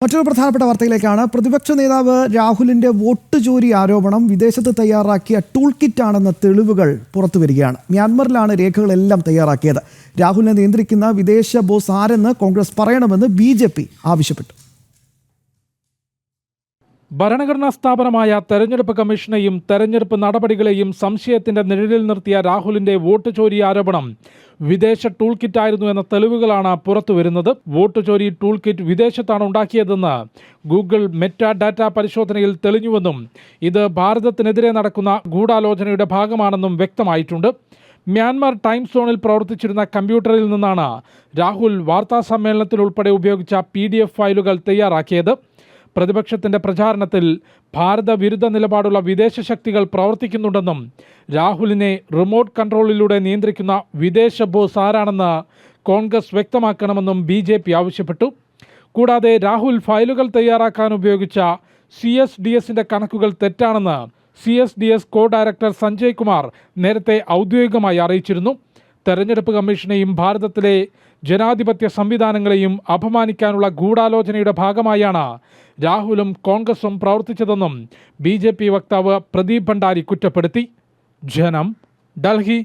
മറ്റൊരു പ്രധാനപ്പെട്ട വാർത്തയിലേക്കാണ്. പ്രതിപക്ഷ നേതാവ് രാഹുലിന്റെ വോട്ട് ചോരി ആരോപണം വിദേശത്ത് തയ്യാറാക്കിയ ടൂൾ കിറ്റാണെന്ന തെളിവുകൾ പുറത്തുവരികയാണ്. മ്യാൻമറിലാണ് രേഖകളെല്ലാം തയ്യാറാക്കിയത്. രാഹുലിനെ നിയന്ത്രിക്കുന്ന വിദേശ ബോസ് ആരെന്ന് കോൺഗ്രസ് പറയണമെന്ന് BJP ആവശ്യപ്പെട്ടു. ഭരണഘടനാ സ്ഥാപനമായ തെരഞ്ഞെടുപ്പ് കമ്മീഷനെയും തെരഞ്ഞെടുപ്പ് നടപടികളെയും സംശയത്തിന്റെ നിഴലിൽ നിർത്തിയ രാഹുലിന്റെ വോട്ട് ചോരി ആരോപണം വിദേശ ടൂൾ കിറ്റായിരുന്നു എന്ന തെളിവുകളാണ് പുറത്തുവരുന്നത്. വോട്ട് ചോരി ടൂൾ കിറ്റ് വിദേശത്താണ് ഉണ്ടാക്കിയതെന്ന് ഗൂഗിൾ മെറ്റ ഡാറ്റ പരിശോധനയിൽ തെളിഞ്ഞുവെന്നും ഇത് ഭാരതത്തിനെതിരെ നടക്കുന്ന ഗൂഢാലോചനയുടെ ഭാഗമാണെന്നും വ്യക്തമായിട്ടുണ്ട്. മ്യാൻമാർ ടൈം സോണിൽ പ്രവർത്തിച്ചിരുന്ന കമ്പ്യൂട്ടറിൽ നിന്നാണ് രാഹുൽ വാർത്താ സമ്മേളനത്തിൽ ഉൾപ്പെടെ ഉപയോഗിച്ച PDF ഫയലുകൾ തയ്യാറാക്കിയത്. പ്രതിപക്ഷത്തിന്റെ പ്രചാരണത്തിൽ ഭാരത വിരുദ്ധ നിലപാടുള്ള വിദേശ ശക്തികൾ പ്രവർത്തിക്കുന്നുണ്ടെന്നും രാഹുലിനെ റിമോട്ട് കൺട്രോളിലൂടെ നിയന്ത്രിക്കുന്ന വിദേശ ബോസ് ആരാണെന്ന് കോൺഗ്രസ് വ്യക്തമാക്കണമെന്നും BJP ആവശ്യപ്പെട്ടു. കൂടാതെ രാഹുൽ ഫയലുകൾ തയ്യാറാക്കാൻ ഉപയോഗിച്ച CSDSന്റെ കണക്കുകൾ തെറ്റാണെന്ന് CSDS കോ ഡയറക്ടർ സഞ്ജയ് കുമാർ നേരത്തെ ഔദ്യോഗികമായി അറിയിച്ചിരുന്നു. തെരഞ്ഞെടുപ്പ് കമ്മീഷനെയും ഭാരതത്തിലെ ജനാധിപത്യ സംവിധാനങ്ങളെയും അപമാനിക്കാനുള്ള ഗൂഢാലോചനയുടെ ഭാഗമായാണ് രാഹുലും കോൺഗ്രസും പ്രവർത്തിച്ചതെന്നും BJP വക്താവ് പ്രദീപ് ഭണ്ഡാരി കുറ്റപ്പെടുത്തി. ജനം, ഡൽഹി.